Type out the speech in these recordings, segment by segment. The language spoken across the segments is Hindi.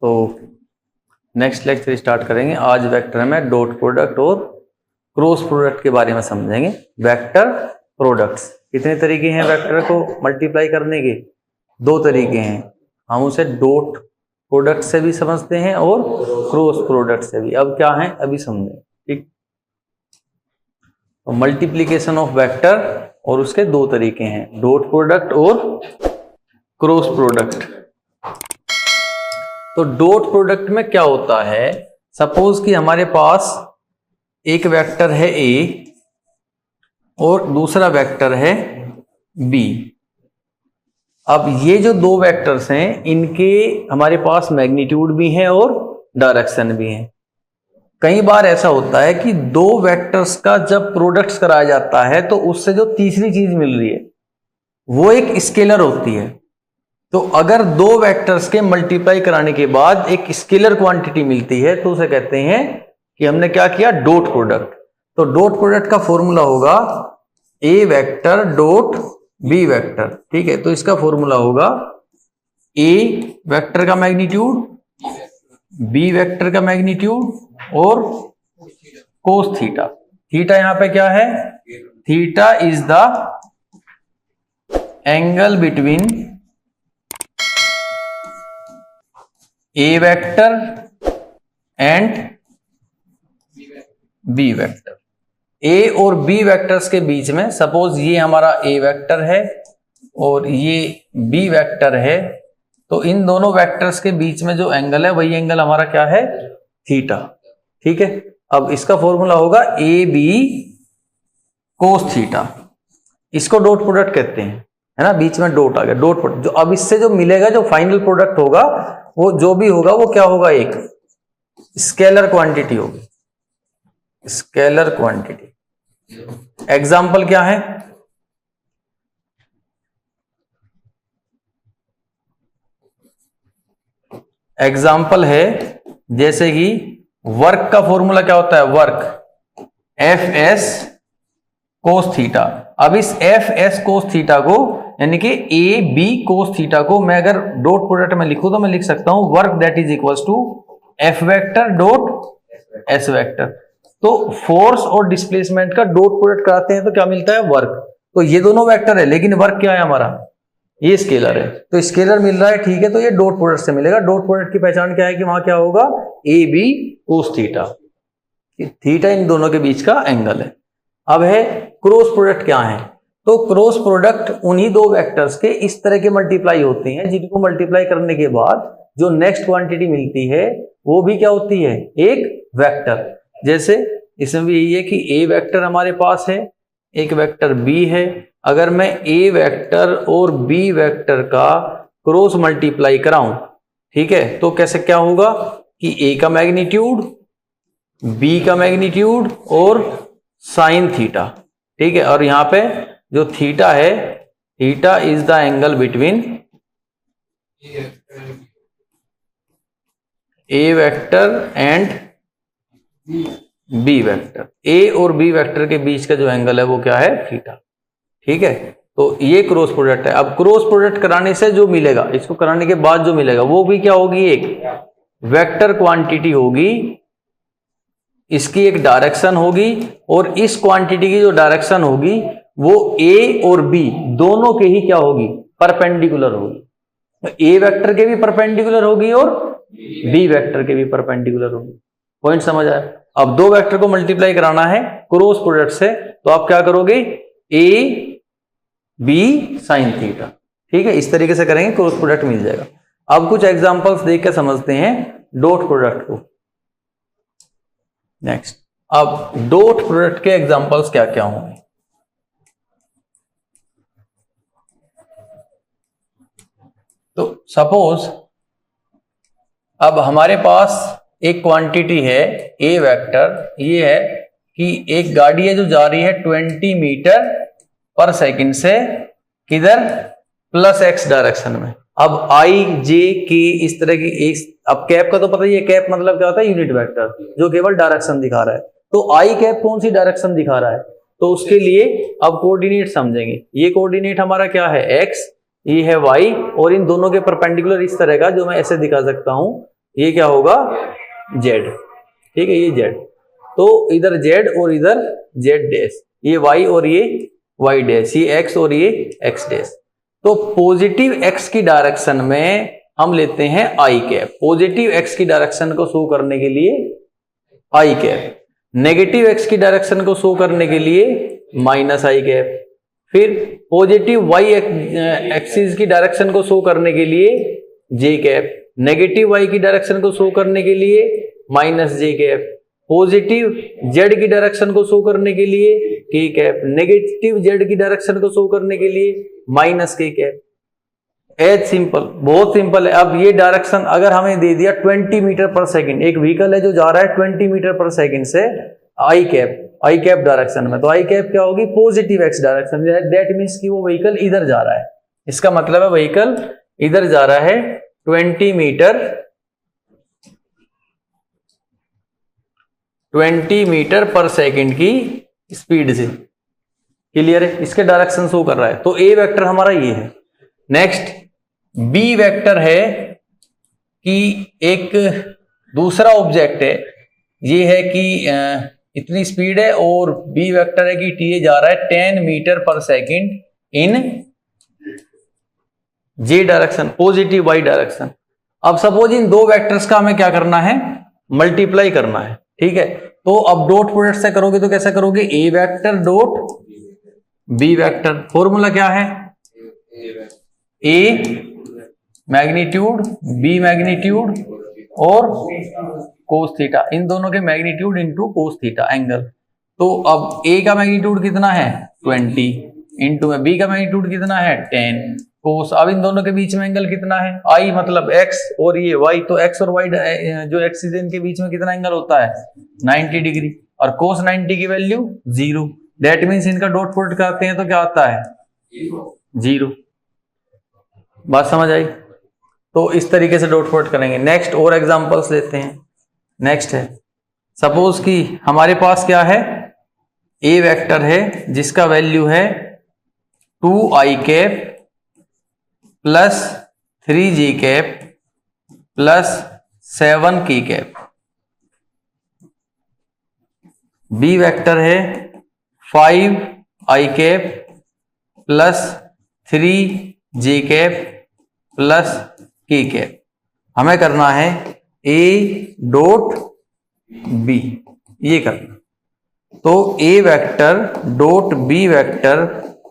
तो नेक्स्ट लेक्चर स्टार्ट करेंगे। आज वेक्टर में डॉट प्रोडक्ट और क्रॉस प्रोडक्ट के बारे में समझेंगे। वेक्टर प्रोडक्ट्स कितने तरीके हैं वेक्टर को मल्टीप्लाई करने के? दो तरीके हैं। हम उसे डॉट प्रोडक्ट से भी समझते हैं और क्रॉस प्रोडक्ट से भी। अब क्या है अभी समझें, ठीक। तो मल्टीप्लीकेशन ऑफ वेक्टर और उसके दो तरीके हैं, डॉट प्रोडक्ट और क्रॉस प्रोडक्ट। तो डॉट प्रोडक्ट में क्या होता है, सपोज कि हमारे पास एक वेक्टर है ए और दूसरा वेक्टर है बी। अब ये जो दो वेक्टर्स हैं इनके हमारे पास मैग्नीट्यूड भी है और डायरेक्शन भी है। कई बार ऐसा होता है कि दो वेक्टर्स का जब प्रोडक्ट्स कराया जाता है तो उससे जो तीसरी चीज मिल रही है वो एक स्केलर होती है। तो अगर दो वेक्टर्स के मल्टीप्लाई कराने के बाद एक स्केलर क्वांटिटी मिलती है तो उसे कहते हैं कि हमने क्या किया, डॉट प्रोडक्ट। तो डॉट प्रोडक्ट का फॉर्मूला होगा a vector dot b vector, ठीक है। तो इसका फॉर्मूला होगा ए वेक्टर का मैग्नीट्यूड, बी वेक्टर का मैग्नीट्यूड और कोस थीटा। थीटा यहां पे क्या है, theta is the angle between a vector and b vector. A और बी वेक्टर्स के बीच में, सपोज ये हमारा ए वेक्टर है और ये बी वेक्टर है, तो इन दोनों वेक्टर्स के बीच में जो एंगल है वही एंगल हमारा क्या है, थीटा, ठीक है। अब इसका फॉर्मूला होगा ए बी कोस थीटा। इसको डॉट प्रोडक्ट कहते हैं, है ना, बीच में डॉट आ गया, डॉट प्रोडक्ट। जो अब इससे जो मिलेगा, जो फाइनल प्रोडक्ट होगा, वो जो भी होगा वो क्या होगा, एक स्केलर क्वांटिटी होगी, स्केलर क्वांटिटी। एग्जाम्पल क्या है, एग्जाम्पल है जैसे कि वर्क का फॉर्मूला क्या होता है, work F S cos theta. अब इस एफ एस कोस थीटा को, यानी कि ए बी कोस थीटा को मैं अगर डॉट प्रोडक्ट में लिखूं तो मैं लिख सकता हूं work that is equal to F vector dot S vector. तो फोर्स और डिस्प्लेसमेंट का डॉट प्रोडक्ट कराते हैं तो क्या मिलता है, वर्क। तो ये दोनों वेक्टर है लेकिन वर्क क्या है हमारा, ये स्केलर है। तो स्केलर मिल रहा है, ठीक है, तो ये डॉट प्रोडक्ट से मिलेगा। डॉट प्रोडक्ट की पहचान क्या है कि वहां क्या होगा, a b cos theta. Theta इन दोनों के बीच का एंगल है। अब है क्रॉस प्रोडक्ट क्या है। तो क्रॉस प्रोडक्ट उन्हीं दो वेक्टर्स के इस तरह के मल्टीप्लाई होते हैं जिनको मल्टीप्लाई करने के बाद जो नेक्स्ट क्वांटिटी मिलती है वो भी क्या होती है, एक वेक्टर। जैसे इसमें भी यही है कि ए वेक्टर हमारे पास है, एक वेक्टर बी है। अगर मैं ए वेक्टर और बी वेक्टर का क्रॉस मल्टीप्लाई कराऊं, ठीक है, तो कैसे क्या होगा कि ए का मैग्नीट्यूड, बी का मैग्नीट्यूड और साइन थीटा, ठीक है। और यहां पे जो थीटा है, theta is the angle between a vector and b vector. A और बी वेक्टर के बीच का जो एंगल है वो क्या है, थीटा, ठीक है। तो ये क्रॉस प्रोडक्ट है। अब क्रॉस प्रोडक्ट कराने से जो मिलेगा, इसको कराने के बाद जो मिलेगा वो भी क्या होगी, एक वेक्टर क्वांटिटी होगी। इसकी एक डायरेक्शन होगी और इस क्वांटिटी की जो डायरेक्शन होगी वो ए और बी दोनों के ही क्या होगी, परपेंडिकुलर होगी। तो ए वेक्टर के भी परपेंडिकुलर होगी और बी वेक्टर के भी परपेंडिकुलर होगी। पॉइंट समझ आया। अब दो वेक्टर को मल्टीप्लाई कराना है क्रॉस प्रोडक्ट से, तो आप क्या करोगे, ए बी साइन थीटा, ठीक है। इस तरीके से करेंगे, क्रॉस प्रोडक्ट मिल जाएगा। अब कुछ एग्जांपल्स देख के समझते हैं डॉट प्रोडक्ट को। नेक्स्ट, अब डॉट प्रोडक्ट के एग्जांपल्स क्या क्या होंगे। तो सपोज अब हमारे पास एक क्वांटिटी है ए वेक्टर, ये है कि एक गाड़ी है जो जा रही है 20 मीटर पर सेकंड से किधर, प्लस एक्स डायरेक्शन में। अब आई जे के इस तरह की, अब कैप का तो पता ही है, कैप मतलब क्या होता है, यूनिट वेक्टर जो केवल डायरेक्शन दिखा रहा है। तो आई कैप कौन सी डायरेक्शन दिखा रहा है, तो उसके लिए अब कोऑर्डिनेट समझेंगे। ये कोऑर्डिनेट हमारा क्या है, एक्स, ये है वाई, और इन दोनों के परपेंडिकुलर इस तरह का जो मैं ऐसे दिखा सकता हूं ये क्या होगा जेड, ठीक है, ये जेड। तो इधर जेड और इधर जेड डैश, ये वाई और ये वाई डैश, ये एक्स और ये एक्स डैश। तो पॉजिटिव एक्स की डायरेक्शन में हम लेते हैं आई कैप, पॉजिटिव एक्स की डायरेक्शन को शो करने के लिए आई कैप, नेगेटिव एक्स की डायरेक्शन को शो करने के लिए माइनस आई कैप, फिर पॉजिटिव वाई एक्सिस की डायरेक्शन को शो करने के लिए जे कैप, नेगेटिव वाई की डायरेक्शन को शो करने के लिए माइनस जे कैप, पॉजिटिव जेड की डायरेक्शन को शो करने के लिए के कैप, नेगेटिव जेड की डायरेक्शन को शो करने के लिए माइनस के कैप। एज सिंपल, बहुत सिंपल है। अब ये डायरेक्शन अगर हमें दे दिया 20 मीटर पर सेकंड, एक व्हीकल है जो जा रहा है 20 मीटर पर सेकंड से आई कैप डायरेक्शन में, तो आई कैप क्या होगी positive x direction, that means कि वो व्हीकल इधर जा रहा है, इसका मतलब है व्हीकल इधर जा रहा है 20 मीटर पर सेकंड की स्पीड से। क्लियर है, इसके डायरेक्शन शो कर रहा है। तो ए वेक्टर हमारा ये है। नेक्स्ट बी वेक्टर है कि एक दूसरा ऑब्जेक्ट है, ये है कि इतनी स्पीड है, और बी वेक्टर है कि टी जा रहा है 10 metre per second in j direction, positive Y direction. अब सपोज इन दो वेक्टर्स का हमें क्या करना है, मल्टीप्लाई करना है, ठीक है। तो अब डॉट प्रोडक्ट से करोगे तो कैसे करोगे, a vector dot b vector, formula क्या है, ए मैग्नीट्यूड बी मैग्नीट्यूड और कोस थीटा, इन दोनों के magnitude into cos theta angle. तो अब ए का मैग्नीट्यूड कितना है 20 इंटू में बी का मैग्नीट्यूड कितना है 10 कोस। अब इन दोनों के बीच में एंगल कितना है आई, मतलब एक्स और ये वाई, तो एक्स और वाई जो एक्सिस इनके बीच में कितना एंगल होता है 90 डिग्री, और कोस 90 की वैल्यू 0, दैट मीन्स इनका डॉट प्रोडक्ट करते हैं तो क्या आता है 0। बात समझ आई। तो इस तरीके से डॉट प्रोडक्ट करेंगे। नेक्स्ट और एग्जांपल्स लेते हैं। नेक्स्ट है सपोज कि हमारे पास क्या है, ए वेक्टर है जिसका वैल्यू है 2i cap plus 3j cap plus 7k cap. B vector है 5i cap plus 3j cap plus k cap. हमें करना है a डॉट b, ये करना। तो a vector dot b vector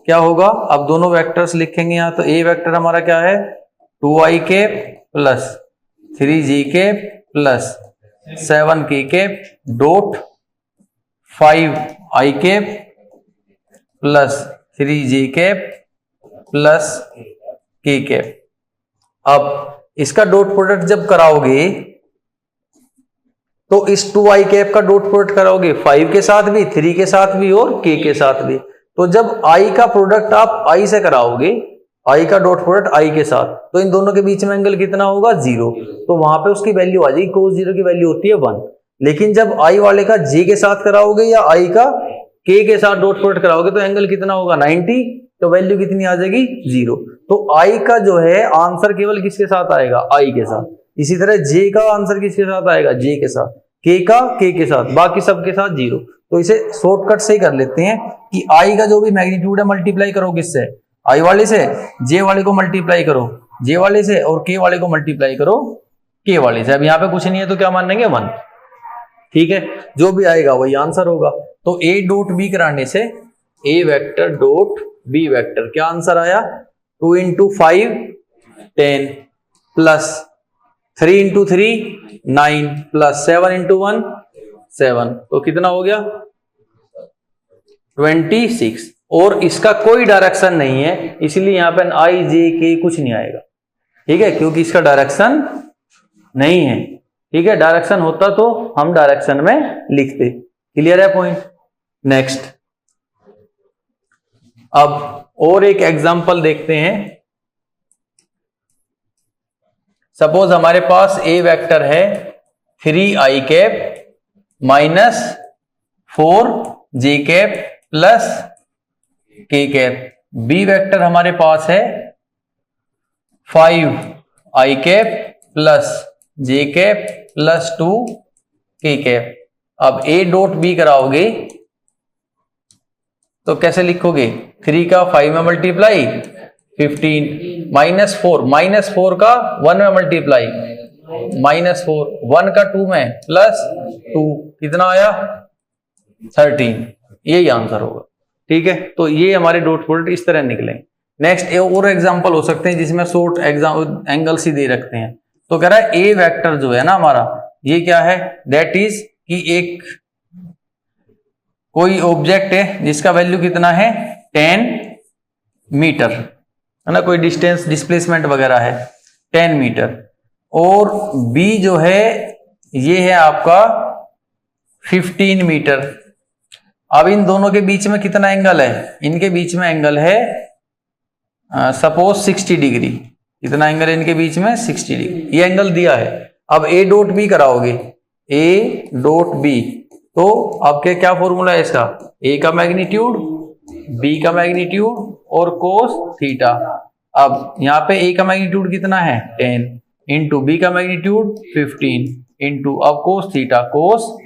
क्या होगा, अब दोनों वेक्टर्स लिखेंगे यहां। तो a वेक्टर हमारा क्या है 2i cap plus 3j cap plus 7k cap dot 5i cap plus 3j cap plus k cap. अब इसका डॉट प्रोडक्ट जब कराओगे तो इस 2i कैप का डॉट प्रोडक्ट कराओगे 5 के साथ भी, 3 के साथ भी और k के साथ भी। तो जब i का प्रोडक्ट आप i से कराओगे, i का डॉट प्रोडक्ट i के साथ, तो इन दोनों के बीच में एंगल कितना होगा 0, तो वहां पे उसकी वैल्यू आ जाएगी, cos 0 की वैल्यू होती है 1। लेकिन जब i वाले का j के साथ कराओगे या i का k के साथ डॉट प्रोडक्ट कराओगे तो एंगल कितना होगा 90, तो वैल्यू कितनी आ जाएगी 0। तो i का जो है आंसर केवल किसके साथ आएगा i के साथ। इसी तरह j का आंसर किसके साथ आएगा j के साथ, k का k के साथ, बाकी सबके साथ 0। तो इसे शॉर्टकट से ही कर लेते हैं कि i का जो भी मैग्नीट्यूड है मल्टीप्लाई करो किससे, i वाले से, j वाले को मल्टीप्लाई करो j वाले से, और k वाले को मल्टीप्लाई करो k वाले से। अब यहाँ पे कुछ नहीं है तो क्या मान लेंगे 1, ठीक है। जो भी आएगा वही आंसर होगा। तो a डॉट b कराने से a vector dot b vector क्या आंसर आया 2 into 5 10 plus 3 into 3 9 plus 7 into 1 7, तो कितना हो गया 26। और इसका कोई डायरेक्शन नहीं है, इसलिए यहां पर i j k कुछ नहीं आएगा, ठीक है, क्योंकि इसका डायरेक्शन नहीं है, ठीक है। डायरेक्शन होता तो हम डायरेक्शन में लिखते। क्लियर है पॉइंट। नेक्स्ट अब और एक एग्जांपल देखते हैं। सपोज हमारे पास ए वेक्टर है 3i cap minus 4j cap plus k cap. B vector हमारे पास है 5i cap plus j cap plus 2 k cap. अब ए डॉट बी कराओगे तो कैसे लिखोगे, 3 का 5 में मल्टीप्लाई 15 -4 का 1 में मल्टीप्लाई -4, 1 का 2 में प्लस 2, कितना आया 13। यही आंसर होगा। ठीक है, तो ये हमारे डॉट प्रोडक्ट इस तरह निकले। नेक्स्ट और एग्जांपल हो सकते हैं जिसमें शॉर्ट एंगल्स ही दे रखते हैं। तो कह रहा है ए वेक्टर जो है ना हमारा, ये क्या है, दैट इज कि एक कोई ऑब्जेक्ट है जिसका वैल्यू कितना है 10 मीटर, है ना, कोई डिस्टेंस डिस्प्लेसमेंट वगैरह है 10 मीटर, और बी जो है ये है आपका 15 मीटर। अब इन दोनों के बीच में कितना एंगल है, इनके बीच में एंगल है सपोज 60 डिग्री। कितना एंगल है इनके बीच में 60 डिग्री, ये एंगल दिया है। अब ए डॉट बी कराओगे, ए डॉट बी, तो आपके क्या फॉर्मूला है इसका, ए का मैग्नीट्यूड, बी का मैग्नीट्यूड और कोस थीटा। अब यहाँ पे ए का मैग्नीट्यूड कितना है 10 इंटू बी का मैग्नीट्यूड 15 इंटू अब कोस थीटा, कोस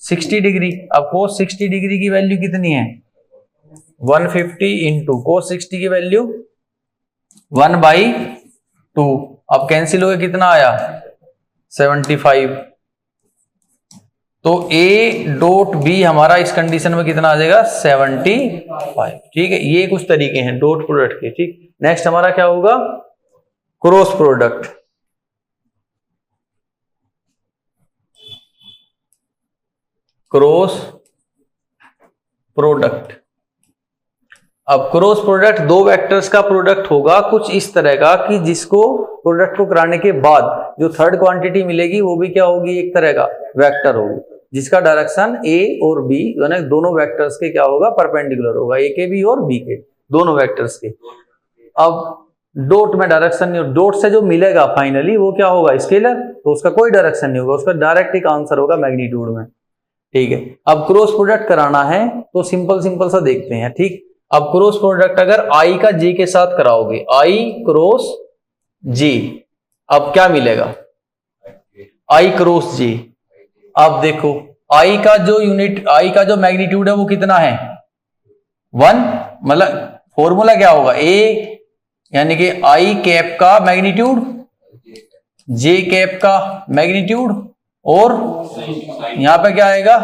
60 डिग्री। अब कोस 60 डिग्री की वैल्यू कितनी है 150 इंटू कोस 60 की वैल्यू 1/2। अब कैंसिल हो गया, कितना आया 75। तो ए डॉट बी हमारा इस कंडीशन में कितना आ जाएगा 75। ठीक है, ये कुछ तरीके हैं डॉट प्रोडक्ट के। ठीक, नेक्स्ट हमारा क्या होगा, क्रॉस प्रोडक्ट। क्रॉस प्रोडक्ट, अब क्रॉस प्रोडक्ट दो वेक्टर्स का प्रोडक्ट होगा कुछ इस तरह का कि जिसको प्रोडक्ट को कराने के बाद जो थर्ड क्वांटिटी मिलेगी वो भी क्या होगी, एक तरह का वेक्टर होगी, जिसका डायरेक्शन ए और बी दोनों वेक्टर्स के क्या होगा परपेंडिकुलर होगा, ए के भी और बी के दोनों वेक्टर्स के। अब डॉट में डायरेक्शन नहीं, डॉट से जो मिलेगा फाइनली वो क्या होगा स्केलर, तो उसका कोई डायरेक्शन नहीं होगा, उसका डायरेक्ट एक आंसर होगा मैग्नीट्यूड में। ठीक है, अब क्रॉस प्रोडक्ट कराना है तो सिंपल सा देखते हैं। ठीक, अब क्रॉस प्रोडक्ट अगर आई का जे के साथ कराओगे, आई क्रॉस जे, अब क्या मिलेगा आई क्रॉस जे। अब देखो आई का जो यूनिट, आई का जो मैग्नीट्यूड है वो कितना है 1, मतलब फॉर्मूला क्या होगा, ए यानी कि आई कैप का मैग्नीट्यूड, जे कैप का मैग्नीट्यूड, और यहां पे क्या आएगा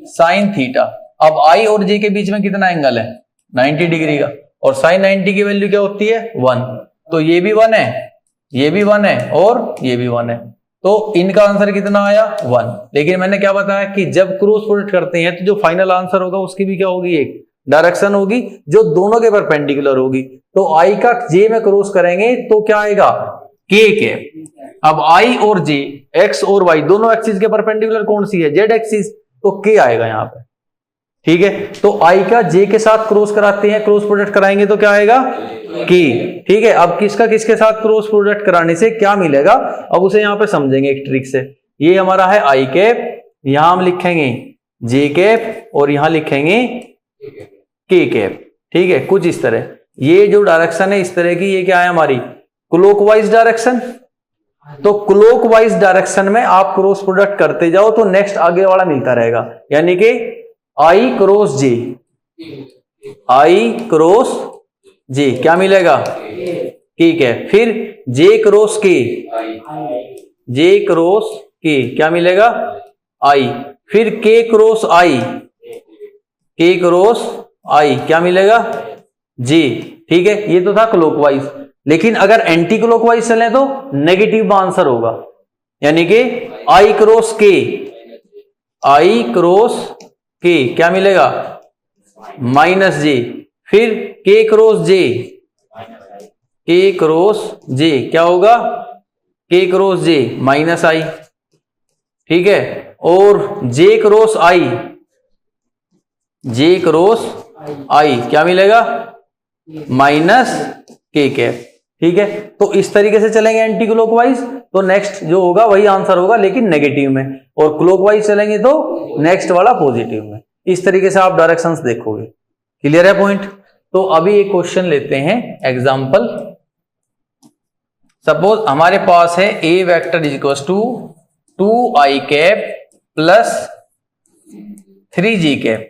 साइन थीटा। अब आई और जे के बीच में कितना एंगल है 90 डिग्री का, और साइन 90 की वैल्यू क्या होती है 1, तो ये भी 1 है, ये भी 1 है और ये भी 1 है, तो इनका आंसर कितना आया 1। लेकिन मैंने क्या बताया कि जब क्रॉस प्रोडक्ट करते हैं तो जो फाइनल आंसर होगा उसकी भी क्या होगी, एक डायरेक्शन होगी जो दोनों के परपेंडिकुलर होगी। तो आई का जे में क्रॉस करेंगे तो क्या आएगा के कैप। अब आई और जे एक्स और वाई दोनों एक्सिस के परपेंडिकुलर कौन सी है, जेड एक्सिस, तो के आएगा यहां पे। ठीक है, तो आई का जे के साथ क्रॉस कराते हैं, क्रॉस प्रोडक्ट कराएंगे तो क्या आएगा के। ठीक है, अब किसका किसके साथ क्रॉस प्रोडक्ट कराने से क्या मिलेगा, अब उसे यहां पे समझेंगे एक ट्रिक से। ये हमारा है आई कैप, यहां हम लिखेंगे जे कैप और यहां लिखेंगे के कैप। ठीक है, कुछ इस तरह, ये जो डायरेक्शन है इस तरह की, ये क्या है हमारी क्लॉकवाइज डायरेक्शन। तो क्लॉकवाइज डायरेक्शन में आप क्रॉस प्रोडक्ट करते जाओ तो नेक्स्ट आगे वाला मिलता रहेगा, यानी कि आई क्रॉस जे, आई क्रॉस जे क्या मिलेगा ठीक है, फिर जे क्रॉस के, जे क्रॉस के क्या मिलेगा आई, फिर के क्रॉस आई, के क्रॉस आई क्या मिलेगा जे। ठीक है, ये तो था क्लॉकवाइज, लेकिन अगर एंटी क्लॉकवाइज चले तो नेगेटिव आंसर होगा, यानी कि आई क्रॉस के, आई क्रॉस के क्या मिलेगा माइनस जे, फिर के क्रॉस जे, के क्रॉस जे क्या होगा के क्रॉस जे माइनस आई। ठीक है, और जे क्रॉस आई, जे क्रॉस आई क्या मिलेगा माइनस के कैप। ठीक है, तो इस तरीके से चलेंगे एंटी क्लॉकवाइज तो नेक्स्ट जो होगा वही आंसर होगा लेकिन नेगेटिव में, और क्लॉकवाइज चलेंगे तो नेक्स्ट वाला पॉजिटिव में। इस तरीके से आप डायरेक्शंस देखोगे। क्लियर है पॉइंट। तो अभी एक क्वेश्चन लेते हैं एग्जांपल सपोज हमारे पास है a vector is equal to 2i cap plus 3j cap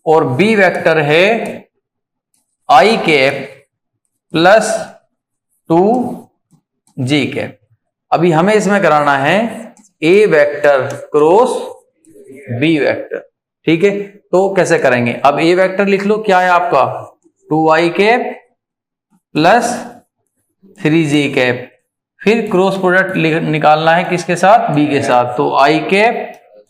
और बी वेक्टर है i cap plus 2j cap. अभी हमें इसमें कराना है a vector cross b vector, ठीक है। तो कैसे करेंगे, अब ए वेक्टर लिख लो, क्या है आपका 2i cap plus 3j cap, फिर क्रॉस प्रोडक्ट निकालना है किसके साथ, बी के साथ, तो i cap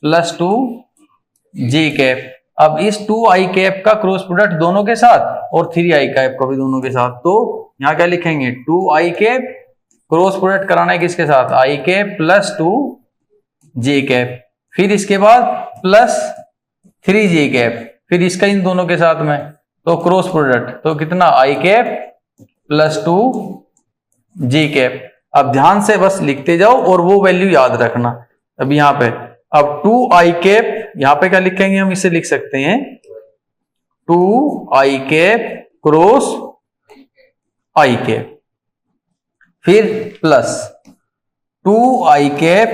plus 2j cap. अब इस 2i कैप का क्रॉस प्रोडक्ट दोनों के साथ और 3i कैप का भी दोनों के साथ, तो यहां क्या लिखेंगे 2i कैप, क्रॉस प्रोडक्ट कराना है किसके साथ, i cap plus 2j cap, फिर इसके बाद प्लस 3j कैप, फिर इसका इन दोनों के साथ में, तो क्रॉस प्रोडक्ट, तो कितना i cap plus 2j cap. अब ध्यान से बस लिखते जाओ और वो वैल्यू याद रखना। अब यहां पे अब 2i कैप, यहां पे क्या लिखेंगे हम, इसे लिख सकते हैं 2i cap cross i cap, फिर plus 2i cap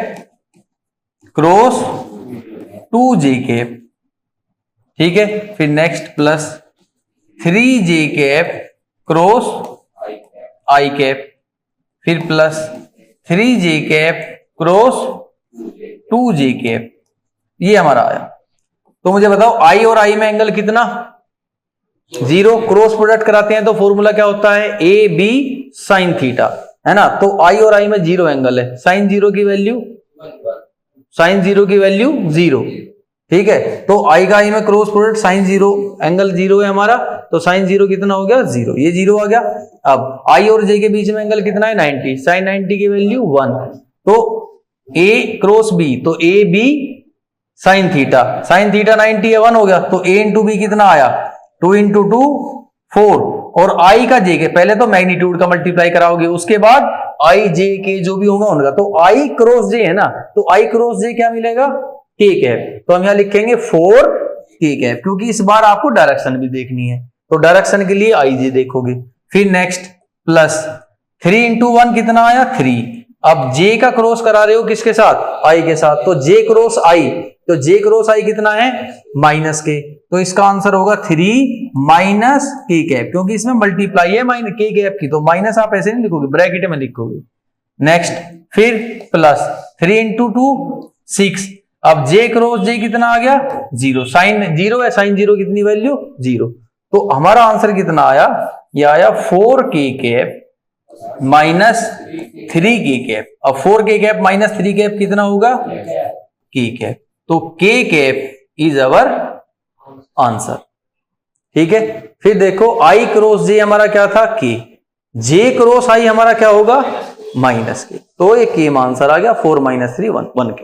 cross 2j cap, ठीक है, फिर next plus 3j cap cross i cap, फिर plus 3j cap cross 2j cap, ये हमारा आया। तो मुझे बताओ i और i में एंगल कितना, 0। क्रॉस प्रोडक्ट कराते हैं तो फॉर्मूला क्या होता है, ए बी साइन थीटा, है ना। तो i और i में 0 एंगल है, साइन 0 की वैल्यू 0, ठीक है। तो i का i में क्रॉस प्रोडक्ट साइन 0, एंगल 0 है हमारा, तो साइन 0 कितना हो गया 0, ये 0 आ गया। अब i और j के बीच में एंगल कितना है 90, साइन 90 की वैल्यू 1, तो a क्रॉस b, तो a b साइन थीटा 90 है 1 हो गया, तो a इंटू बी कितना आया 2 इंटू 2 4, और i का j के पहले तो मैग्नीट्यूड का मल्टीप्लाई कराओगे, उसके बाद i j के जो भी होगा उनका, तो i क्रॉस j है ना, तो i क्रॉस j क्या मिलेगा k कैप, तो हम यहां लिखेंगे 4 k कैप, क्योंकि इस बार आपको डायरेक्शन भी देखनी है, तो डायरेक्शन के लिए i j देखोगे। फिर नेक्स्ट प्लस 3 इंटू 1 कितना आया 3, अब j का क्रॉस करा रहे हो किसके साथ, i के साथ, तो j क्रॉस i, तो j क्रॉस i कितना है माइनस k, तो इसका आंसर होगा 3 माइनस k कैप, क्योंकि इसमें मल्टीप्लाई है माइनस k कैप की, तो माइनस आप ऐसे नहीं लिखोगे, ब्रैकेट में लिखोगे। नेक्स्ट फिर प्लस 3 इंटू 2 6, अब j क्रॉस j कितना आ गया 0, साइन 0 है, साइन 0 कितनी वैल्यू 0, तो हमारा आंसर कितना आया, ये आया 4k cap minus 3k cap. अब 4k कैप माइनस 3 कैप कितना होगा k कैप, तो k cap is our answer, ठीक है। फिर देखो i क्रॉस j हमारा क्या था k, j क्रॉस i हमारा क्या होगा माइनस k, तो ये k में आंसर आ गया 4 माइनस 3 1k,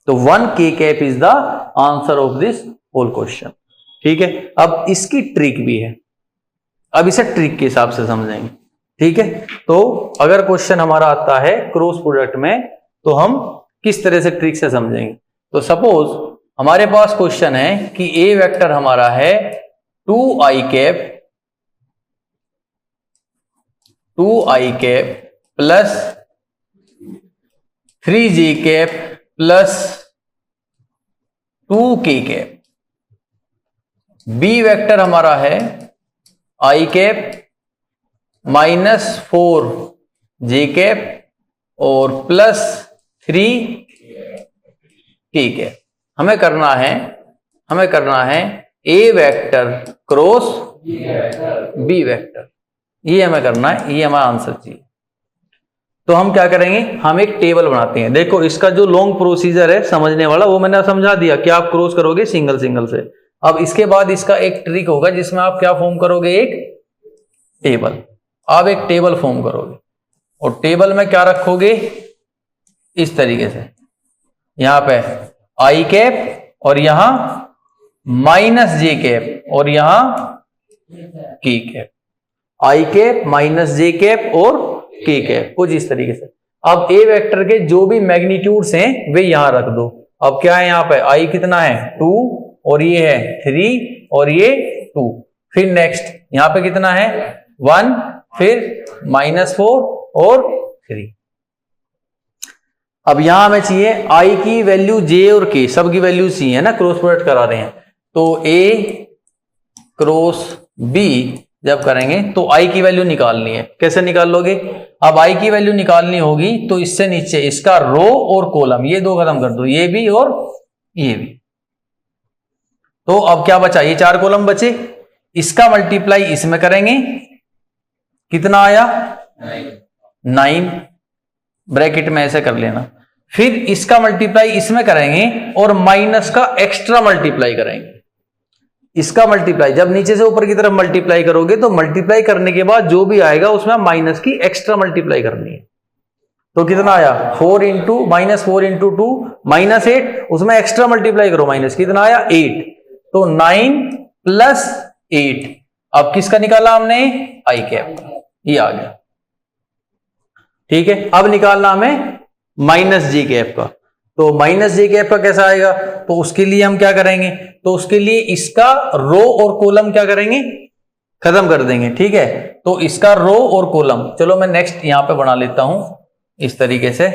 तो 1k cap is the answer of this whole question, ठीक है। अब इसकी ट्रिक भी है, अब इसे ट्रिक के हिसाब से समझेंगे, ठीक है। तो अगर क्वेश्चन हमारा आता है क्रॉस प्रोडक्ट में, तो हम किस तरह से ट्रिक से समझेंगे। तो सपोज हमारे पास क्वेश्चन है कि ए वेक्टर हमारा है 2i cap plus 3j cap plus 2k cap, B vector हमारा है i cap minus 4j cap और प्लस 3k कैप। हमें करना है a vector cross b vector, ये हमें करना है, ये हमारा आंसर चाहिए। तो हम क्या करेंगे, हम एक टेबल बनाते हैं। देखो इसका जो लॉन्ग प्रोसीजर है समझने वाला, वो मैंने समझा दिया कि आप क्रॉस करोगे सिंगल सिंगल से। अब इसके बाद इसका एक ट्रिक होगा जिसमें आप क्या फॉर्म करोगे, एक टेबल, आप एक टेबल फॉर्म करोगे और टेबल में क्या रखोगे इस तरीके से, यहां पे i कैप और यहां माइनस j कैप और यहां k cap, i cap minus j cap और k कैप, कुछ इस तरीके से। अब a वेक्टर के जो भी मैग्नीट्यूड्स हैं वे यहां रख दो। अब क्या है, यहां पे i कितना है 2 और ये है 3 और ये 2, फिर नेक्स्ट यहां पे कितना है 1, फिर -4 और 3। अब यहां हमें चाहिए i की वैल्यू, j और k सब की वैल्यू चाहिए ना, क्रॉस प्रोडक्ट करा रहे हैं। तो a क्रॉस b जब करेंगे तो i की वैल्यू निकालनी है। कैसे निकाल लोगे? अब i की वैल्यू निकालनी होगी तो इससे नीचे इसका रो और कॉलम ये दो खत्म कर दो, ये भी और ये भी। तो अब क्या बचा? ये 4 कॉलम बचे, इसका मल्टीप्लाई इसमें करेंगे, कितना आया? 9, ब्रैकेट में ऐसे कर लेना। फिर इसका मल्टीप्लाई इसमें करेंगे और माइनस का एक्स्ट्रा मल्टीप्लाई करेंगे। इसका मल्टीप्लाई जब नीचे से ऊपर की तरफ मल्टीप्लाई करोगे तो मल्टीप्लाई करने के बाद जो भी आएगा उसमें माइनस की एक्स्ट्रा मल्टीप्लाई करनी है। तो कितना आया? 4 इंटू -4 इंटू 2 -8, उसमें एक्स्ट्रा मल्टीप्लाई करो माइनस, कितना आया? 8। तो 9 प्लस 8। अब किसका निकाला हमने? आई कैप, ये आ गया। ठीक है, अब निकालना हमें माइनस जी कैप का। तो माइनस जी कैप का कैसा आएगा? तो उसके लिए हम क्या करेंगे? तो उसके लिए इसका रो और कॉलम क्या करेंगे? खत्म कर देंगे। ठीक है, तो इसका रो और कॉलम, चलो मैं नेक्स्ट यहां पे बना लेता हूं इस तरीके से,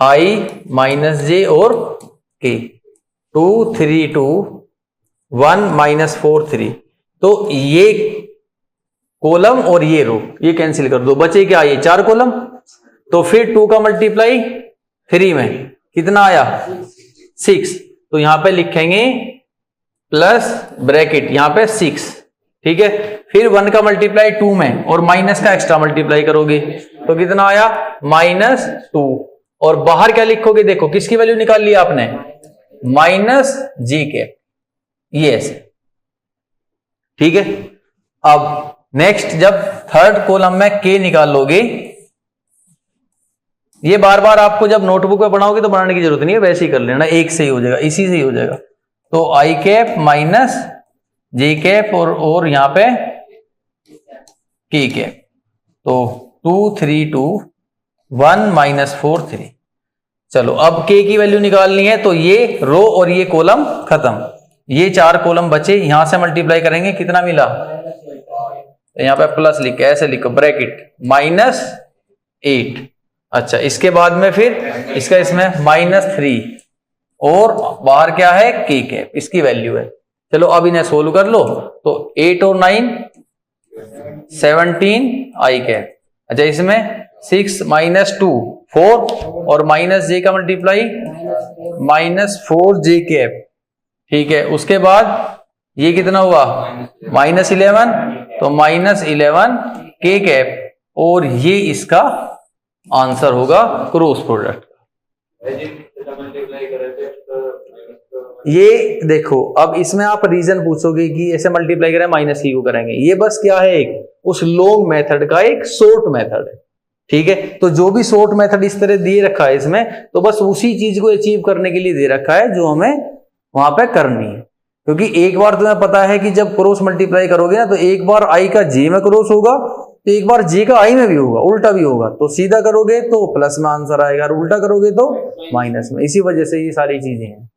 i माइनस जे और k, 2 3 2 1 -4 3। तो ये कॉलम और ये रो ये कैंसिल कर दो, बचे क्या? ये 4 कॉलम। तो फिर 2 का मल्टीप्लाई 3 में कितना आया? 6। तो यहां पे लिखेंगे प्लस ब्रैकेट यहां पे 6। ठीक है, फिर 1 का मल्टीप्लाई 2 में और माइनस का एक्स्ट्रा मल्टीप्लाई करोगे तो कितना आया? -2। और बाहर क्या लिखोगे? देखो किसकी वैल्यू निकाल ली आपने? माइनस जी कैप, ये ऐसे। ठीक है, अब नेक्स्ट जब थर्ड कॉलम में k निकाल लोगे, ये बार बार आपको जब नोटबुक में बनाओगे तो बनाने की जरूरत नहीं है, वैसे ही कर लेना, एक से ही हो जाएगा, इसी से ही हो जाएगा। तो आई कैप माइनस जे कैप और यहां पे k कैप। तो 2 3 2 1 -4 3। चलो अब k की वैल्यू निकालनी है, तो ये रो और ये कॉलम खत्म, ये 4 कॉलम बचे, यहां से मल्टीप्लाई करेंगे, कितना मिला? यहां पे प्लस लिख के ऐसे लिखो ब्रैकेट -8। अच्छा, इसके बाद में फिर इसका इसमें -3 और बाहर क्या है? k कैप, इसकी वैल्यू है। चलो अब इन्हें सोल्व कर लो। तो 8 और 9 17 आई कैप। अच्छा, इसमें 6 -2 4 और माइनस जे का मल्टीप्लाई -4 जे कैप। ठीक है, उसके बाद ये कितना हुआ? -11, तो -11 k कैप, और ये इसका आंसर होगा क्रॉस प्रोडक्ट का। ये देखो, अब इसमें आप रीजन पूछोगे कि ऐसे मल्टीप्लाई करें माइनस ही क्यों करेंगे, ये बस क्या है? एक उस लॉन्ग मेथड का एक शॉर्ट मेथड है। ठीक है, तो जो भी शॉर्ट मेथड इस तरह दिए रखा है इसमें, तो बस उसी चीज को अचीव करने के लिए दे रखा है जो हमें वहां पे करनी है। क्योंकि एक बार तुम्हें पता है कि जब क्रॉस मल्टीप्लाई करोगे ना, तो एक बार i का j में क्रॉस होगा, तो एक बार j का i में भी होगा, उल्टा भी होगा। तो सीधा करोगे तो प्लस में आंसर आएगा और उल्टा करोगे तो माइनस में। इसी वजह से ये सारी चीजें हैं।